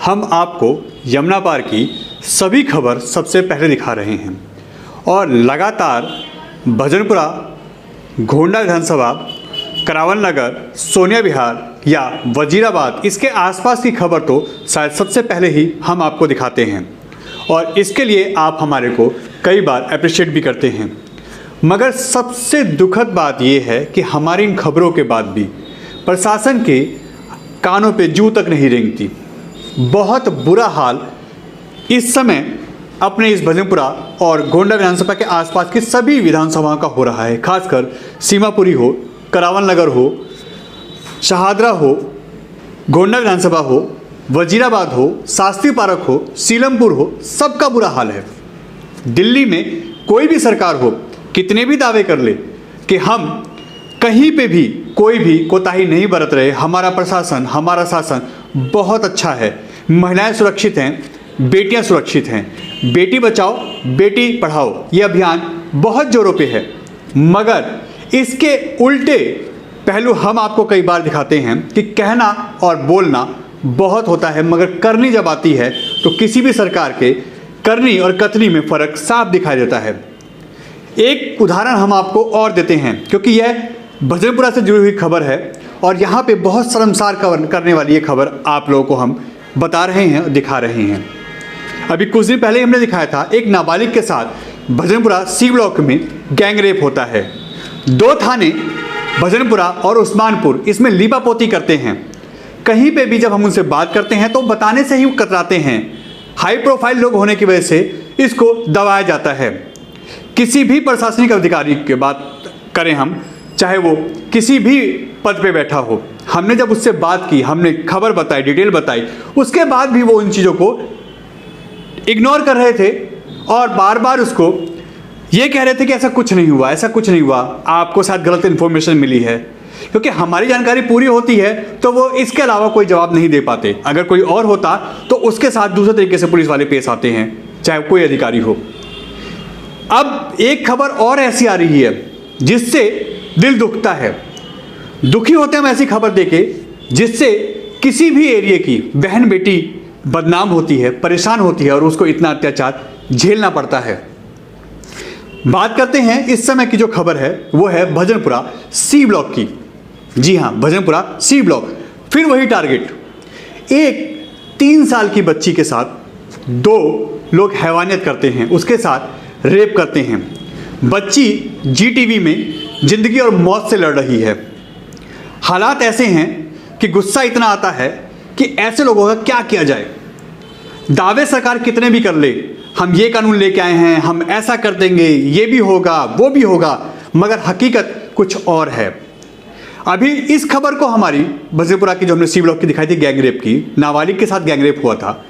हम आपको यमुना पार की सभी खबर सबसे पहले दिखा रहे हैं और लगातार भजनपुरा, गोंडा विधानसभा, करावल नगर, सोनिया विहार या वजीराबाद इसके आसपास की खबर तो शायद सबसे पहले ही हम आपको दिखाते हैं और इसके लिए आप हमारे को कई बार अप्रिशिएट भी करते हैं। मगर सबसे दुखद बात यह है कि हमारी इन खबरों के बाद भी प्रशासन के कानों पे जूं तक नहीं रेंगती। बहुत बुरा हाल इस समय अपने इस भजनपुरा और गोंडा विधानसभा के आसपास की सभी विधानसभाओं का हो रहा है। खासकर सीमापुरी हो, करावल नगर हो, शहादरा हो, गोंडा विधानसभा हो, वजीराबाद हो, शास्त्री पार्क हो, सीलमपुर हो, सबका बुरा हाल है। दिल्ली में कोई भी सरकार हो, कितने भी दावे कर ले कि हम कहीं पे भी कोई भी कोताही नहीं बरत रहे, हमारा प्रशासन, हमारा शासन बहुत अच्छा है, महिलाएं सुरक्षित हैं, बेटियां सुरक्षित हैं, बेटी बचाओ बेटी पढ़ाओ ये अभियान बहुत जोरों पे है। मगर इसके उल्टे पहलू हम आपको कई बार दिखाते हैं कि कहना और बोलना बहुत होता है, मगर करनी जब आती है तो किसी भी सरकार के करनी और कथनी में फ़र्क साफ दिखाई देता है। एक उदाहरण हम आपको और देते हैं क्योंकि यह भजनपुरा से जुड़ी हुई खबर है और यहाँ पे बहुत शर्मसार करने वाली ये खबर आप लोगों को हम बता रहे हैं और दिखा रहे हैं। अभी कुछ दिन पहले हमने दिखाया था एक नाबालिग के साथ भजनपुरा सी ब्लॉक में गैंग रेप होता है। 2 थाने भजनपुरा और उस्मानपुर इसमें लीपापोती करते हैं। कहीं पे भी जब हम उनसे बात करते हैं तो बताने से ही वो कतराते हैं। हाई प्रोफाइल लोग होने की वजह से इसको दबाया जाता है। किसी भी प्रशासनिक अधिकारी की बात करें हम, चाहे वो किसी भी पद पे बैठा हो, हमने जब उससे बात की, हमने खबर बताई, डिटेल बताई, उसके बाद भी वो इन चीज़ों को इग्नोर कर रहे थे और बार बार उसको ये कह रहे थे कि ऐसा कुछ नहीं हुआ, ऐसा कुछ नहीं हुआ, आपको शायद गलत इन्फॉर्मेशन मिली है। क्योंकि हमारी जानकारी पूरी होती है तो वो इसके अलावा कोई जवाब नहीं दे पाते। अगर कोई और होता तो उसके साथ दूसरे तरीके से पुलिस वाले पेश आते हैं, चाहे कोई अधिकारी हो। अब एक खबर और ऐसी आ रही है जिससे दिल दुखता है, दुखी होते हैं हम ऐसी खबर देके जिससे किसी भी एरिया की बहन बेटी बदनाम होती है, परेशान होती है और उसको इतना अत्याचार झेलना पड़ता है। बात करते हैं इस समय की जो खबर है वो है भजनपुरा सी ब्लॉक की। जी हाँ, भजनपुरा सी ब्लॉक। फिर वही टारगेट, एक 3 साल की बच्ची के साथ 2 लोग हैवानियत करते हैं, उसके साथ रेप करते हैं। बच्ची जीटीवी में जिंदगी और मौत से लड़ रही है। हालात ऐसे हैं कि गुस्सा इतना आता है कि ऐसे लोगों का क्या किया जाए। दावे सरकार कितने भी कर ले, हम ये कानून लेके आए हैं, हम ऐसा कर देंगे, ये भी होगा वो भी होगा, मगर हकीकत कुछ और है। अभी इस खबर को हमारी भजनपुरा की जो हमने सी ब्लॉक की दिखाई थी गैंग रेप की, नाबालिग के साथ गैंग रेप हुआ था,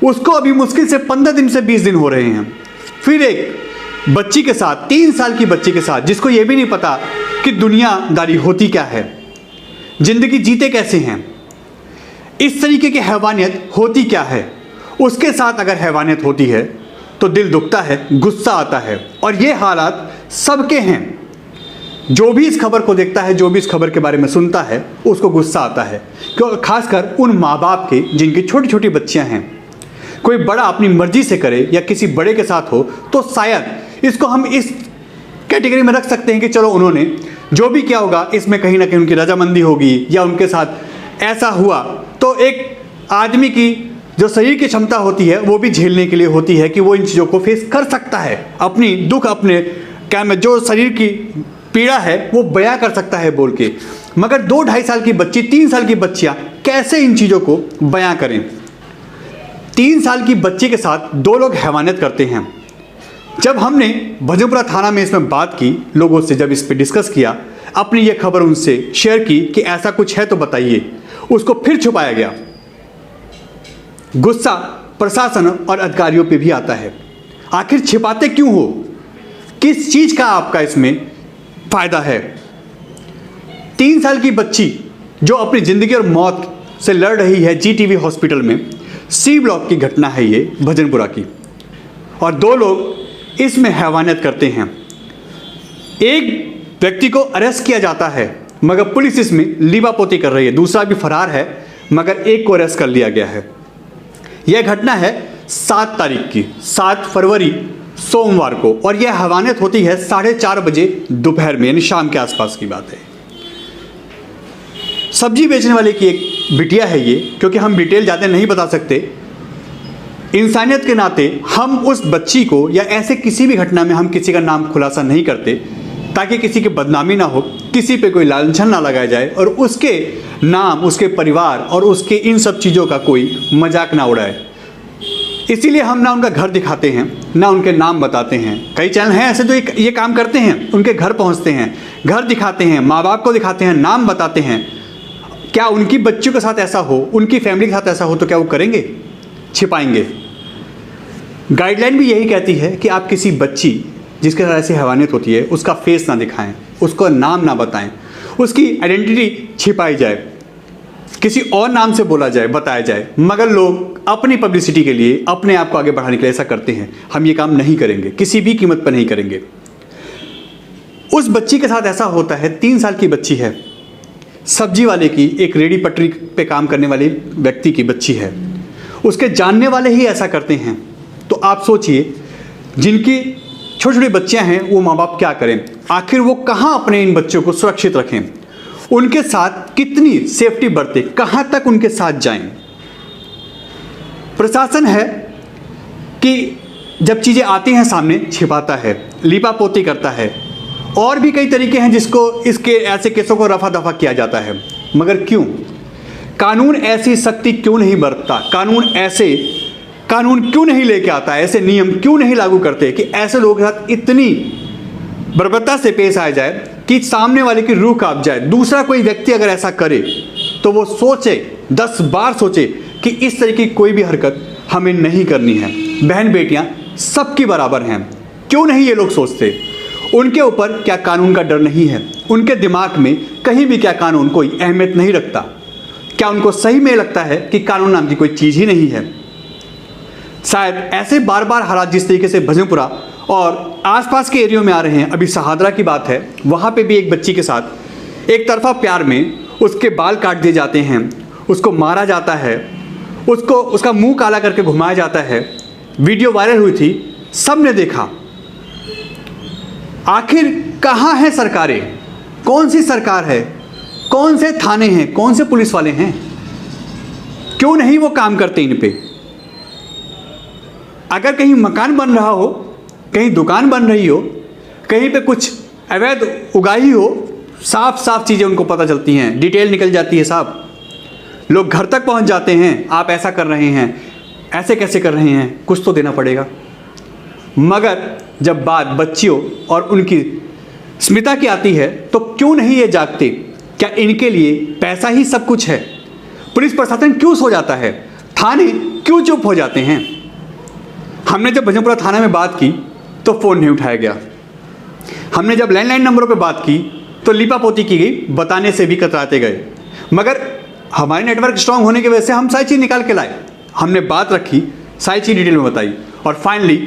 उसको अभी मुश्किल से 15 दिन से 20 दिन हो रहे हैं। फिर एक बच्ची के साथ, 3 साल की बच्ची के साथ, जिसको ये भी नहीं पता कि दुनियादारी होती क्या है, जिंदगी जीते कैसे हैं, इस तरीके की हैवानियत होती क्या है, उसके साथ अगर हैवानियत होती है तो दिल दुखता है, गुस्सा आता है। और ये हालात सबके हैं। जो भी इस खबर को देखता है, जो भी इस खबर के बारे में सुनता है, उसको गुस्सा आता है। क्योंकि खासकर उन माँ बाप के जिनकी छोटी छोटी बच्चियाँ हैं। कोई बड़ा अपनी मर्जी से करे या किसी बड़े के साथ हो तो शायद इसको हम इस कैटेगरी में रख सकते हैं कि चलो उन्होंने जो भी किया होगा इसमें कहीं ना कहीं उनकी रजामंदी होगी या उनके साथ ऐसा हुआ। तो एक आदमी की जो शरीर की क्षमता होती है वो भी झेलने के लिए होती है कि वो इन चीज़ों को फेस कर सकता है, अपनी दुख, अपने क्या में जो शरीर की पीड़ा है वो बयां कर सकता है बोल के। मगर 2-2.5 साल की बच्ची, 3 साल की बच्चियां कैसे इन चीज़ों को बयां करें। 3 साल की बच्ची के साथ 2 लोग हैवानियत करते हैं। जब हमने भजनपुरा थाना में इसमें बात की, लोगों से जब इस पर डिस्कस किया, अपनी ये खबर उनसे शेयर की कि ऐसा कुछ है तो बताइए, उसको फिर छुपाया गया। गुस्सा प्रशासन और अधिकारियों पे भी आता है। आखिर छिपाते क्यों हो? किस चीज़ का आपका इसमें फायदा है? 3 साल की बच्ची जो अपनी ज़िंदगी और मौत से लड़ रही है जीटीवी हॉस्पिटल में, सी ब्लॉक की घटना है ये भजनपुरा की, और 2 लोग इसमें हैवानियत करते हैं। एक व्यक्ति को अरेस्ट किया जाता है मगर पुलिस इसमें लीबापोती कर रही है, दूसरा भी फरार है मगर एक को अरेस्ट कर लिया गया है। यह घटना है 7 तारीख की, 7 फरवरी सोमवार को, और यह हवानियत होती है 4:30 बजे दोपहर में, यानी शाम के आसपास की बात है। सब्जी बेचने वाले की एक बिटिया है ये, क्योंकि हम डिटेल ज़्यादा नहीं बता सकते। इंसानियत के नाते हम उस बच्ची को या ऐसे किसी भी घटना में हम किसी का नाम खुलासा नहीं करते, ताकि किसी की बदनामी ना हो, किसी पे कोई लांछन ना लगाया जाए और उसके नाम, उसके परिवार और उसके इन सब चीज़ों का कोई मजाक ना उड़ाए। इसीलिए हम ना उनका घर दिखाते हैं, ना उनके नाम बताते हैं। कई चैनल हैं ऐसे जो ये काम करते हैं, उनके घर पहुंचते हैं, घर दिखाते हैं, माँ बाप को दिखाते हैं, नाम बताते हैं। क्या उनकी बच्चियों के साथ ऐसा हो, उनकी फैमिली के साथ ऐसा हो तो क्या वो करेंगे? छिपाएंगे। गाइडलाइन भी यही कहती है कि आप किसी बच्ची जिसके साथ ऐसी हैवानियत होती है उसका फेस ना दिखाएं, उसका नाम ना बताएं, उसकी आइडेंटिटी छिपाई जाए, किसी और नाम से बोला जाए, बताया जाए। मगर लोग अपनी पब्लिसिटी के लिए, अपने आप को आगे बढ़ाने के लिए ऐसा करते हैं। हम ये काम नहीं करेंगे, किसी भी कीमत पर नहीं करेंगे। उस बच्ची के साथ ऐसा होता है, 3 साल की बच्ची है, सब्जी वाले की, एक रेडी पटरी पे काम करने वाले व्यक्ति की बच्ची है। उसके जानने वाले ही ऐसा करते हैं, तो आप सोचिए जिनकी छोटी छोटी बच्चियां हैं वो माँ बाप क्या करें? आखिर वो कहाँ अपने इन बच्चों को सुरक्षित रखें? उनके साथ कितनी सेफ्टी बरतें? कहाँ तक उनके साथ जाएं? प्रशासन है कि जब चीज़ें आती हैं सामने छिपाता है, लीपापोती करता है, और भी कई तरीके हैं जिसको इसके ऐसे केसों को रफा दफा किया जाता है। मगर क्यों? कानून ऐसी सख्ती क्यों नहीं बरतता? कानून क्यों नहीं लेके आता? ऐसे नियम क्यों नहीं लागू करते कि ऐसे लोगों के साथ इतनी बर्बरता से पेश आया जाए कि सामने वाले की रूह कांप जाए। दूसरा कोई व्यक्ति अगर ऐसा करे तो वो सोचे, 10 बार सोचे कि इस तरह की कोई भी हरकत हमें नहीं करनी है। बहन बेटियां सबकी बराबर हैं। क्यों नहीं ये लोग सोचते? उनके ऊपर क्या कानून का डर नहीं है? उनके दिमाग में कहीं भी क्या कानून कोई अहमियत नहीं रखता? क्या उनको सही में लगता है कि कानून नाम की कोई चीज़ ही नहीं है? शायद ऐसे बार बार हालात जिस तरीके से भजनपुरा और आसपास के एरियो में आ रहे हैं, अभी सहादरा की बात है, वहाँ पे भी एक बच्ची के साथ एक तरफा प्यार में उसके बाल काट दिए जाते हैं, उसको मारा जाता है, उसका मुंह काला करके घुमाया जाता है। वीडियो वायरल हुई थी, सब ने देखा। आखिर कहाँ है सरकारें? कौन सी सरकार है? कौन से थाने हैं? कौन से पुलिस वाले हैं? क्यों नहीं वो काम करते इन पे? अगर कहीं मकान बन रहा हो, कहीं दुकान बन रही हो, कहीं पे कुछ अवैध उगाही हो, साफ साफ चीज़ें उनको पता चलती हैं, डिटेल निकल जाती है साहब। लोग घर तक पहुंच जाते हैं, आप ऐसा कर रहे हैं, ऐसे कैसे कर रहे हैं, कुछ तो देना पड़ेगा। मगर जब बात बच्चियों और उनकी स्मिता की आती है तो क्यों नहीं ये जागते? क्या इनके लिए पैसा ही सब कुछ है? पुलिस प्रशासन क्यों सो जाता है? थाने क्यों चुप हो जाते हैं? हमने जब भजनपुरा थाना में बात की तो फ़ोन नहीं उठाया गया। हमने जब लैंडलाइन नंबरों पर बात की तो लीपापोती की गई, बताने से भी कतराते गए। मगर हमारे नेटवर्क स्ट्रांग होने की वजह से हम सारी चीज़ निकाल के लाए। हमने बात रखी, सारी चीज़ डिटेल में बताई और फाइनली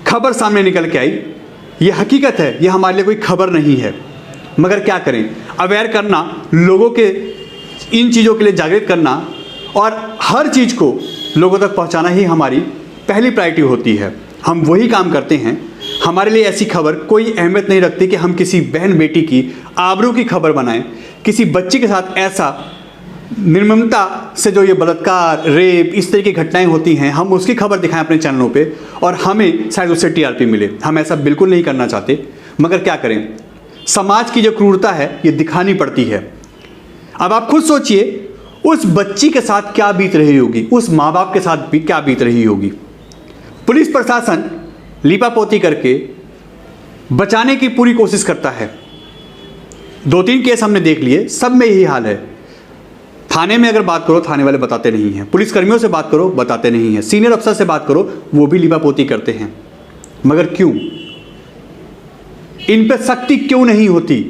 खबर सामने निकल के आई। ये हकीकत है, ये हमारे लिए कोई खबर नहीं है। मगर क्या करें? अवेयर करना, लोगों के इन चीज़ों के लिए जागृत करना और हर चीज़ को लोगों तक पहुंचाना ही हमारी पहली प्रायोरिटी होती है। हम वही काम करते हैं। हमारे लिए ऐसी खबर कोई अहमियत नहीं रखती कि हम किसी बहन बेटी की आबरू की खबर बनाएं। किसी बच्ची के साथ ऐसा निर्ममता से जो ये बलात्कार, रेप, इस तरह की घटनाएं होती हैं, हम उसकी खबर दिखाएं अपने चैनलों पे और हमें शायद उससे टीआरपी मिले। हम ऐसा बिल्कुल नहीं करना चाहते। मगर क्या करें? समाज की जो क्रूरता है ये दिखानी पड़ती है। अब आप खुद सोचिए, उस बच्ची के साथ क्या बीत रही होगी, उस माँ बाप के साथ भी क्या बीत रही होगी। पुलिस प्रशासन लीपापोती करके बचाने की पूरी कोशिश करता है। 2-3 केस हमने देख लिए, सब में यही हाल है। थाने में अगर बात करो, थाने वाले बताते नहीं हैं। पुलिसकर्मियों से बात करो, बताते नहीं हैं। सीनियर अफसर से बात करो, वो भी लीपापोती करते हैं। मगर क्यों? इन पर सख्ती क्यों नहीं होती?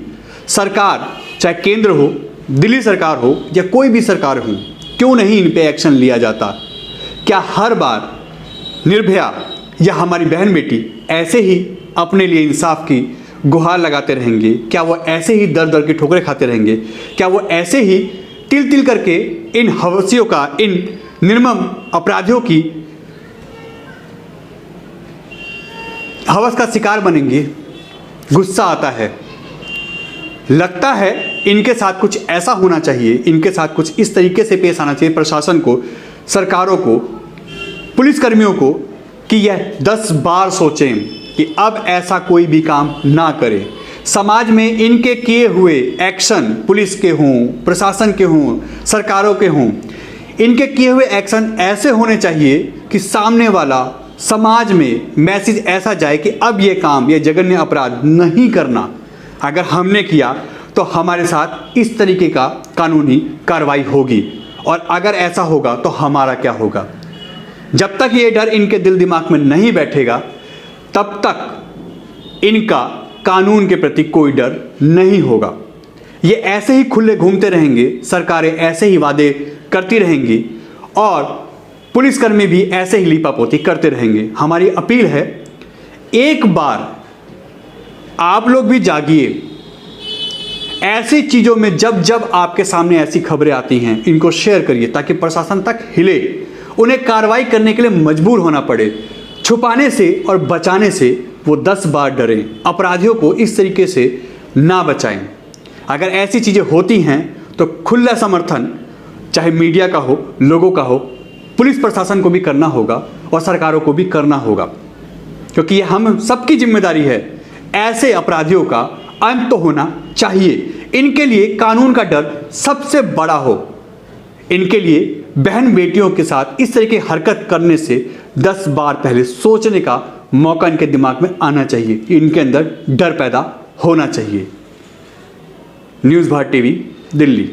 सरकार, चाहे केंद्र हो, दिल्ली सरकार हो या कोई भी सरकार हो, क्यों नहीं इन पे एक्शन लिया जाता? क्या हर बार निर्भया या हमारी बहन बेटी ऐसे ही अपने लिए इंसाफ की गुहार लगाते रहेंगे? क्या वो ऐसे ही दर दर की ठोकरें खाते रहेंगे? क्या वो ऐसे ही तिल तिल करके इन हवसियों का, इन निर्मम अपराधियों की हवस का शिकार बनेंगे। गुस्सा आता है, लगता है इनके साथ कुछ ऐसा होना चाहिए, इनके साथ कुछ इस तरीके से पेश आना चाहिए प्रशासन को, सरकारों को, पुलिसकर्मियों को, कि यह 10 बार सोचें कि अब ऐसा कोई भी काम ना करें। समाज में इनके किए हुए एक्शन, पुलिस के हों, प्रशासन के हों, सरकारों के हों, इनके किए हुए एक्शन ऐसे होने चाहिए कि सामने वाला समाज में मैसेज ऐसा जाए कि अब ये काम, ये जघन्य अपराध नहीं करना। अगर हमने किया तो हमारे साथ इस तरीके का कानूनी कार्रवाई होगी, और अगर ऐसा होगा तो हमारा क्या होगा। जब तक ये डर इनके दिल दिमाग में नहीं बैठेगा तब तक इनका कानून के प्रति कोई डर नहीं होगा। ये ऐसे ही खुले घूमते रहेंगे, सरकारें ऐसे ही वादे करती रहेंगी और पुलिसकर्मी भी ऐसे ही लीपापोती करते रहेंगे। हमारी अपील है, एक बार आप लोग भी जागिए। ऐसी चीज़ों में जब जब आपके सामने ऐसी खबरें आती हैं, इनको शेयर करिए ताकि प्रशासन तक हिले, उन्हें कार्रवाई करने के लिए मजबूर होना पड़े। छुपाने से और बचाने से वो 10 बार डरें, अपराधियों को इस तरीके से ना बचाएं। अगर ऐसी चीज़ें होती हैं तो खुला समर्थन चाहे मीडिया का हो, लोगों का हो, पुलिस प्रशासन को भी करना होगा और सरकारों को भी करना होगा, क्योंकि ये हम सबकी जिम्मेदारी है। ऐसे अपराधियों का अंत तो होना चाहिए। इनके लिए कानून का डर सबसे बड़ा हो। इनके लिए बहन बेटियों के साथ इस तरह की हरकत करने से 10 बार पहले सोचने का मौका इनके दिमाग में आना चाहिए, इनके अंदर डर पैदा होना चाहिए। News Bharat TV, Delhi.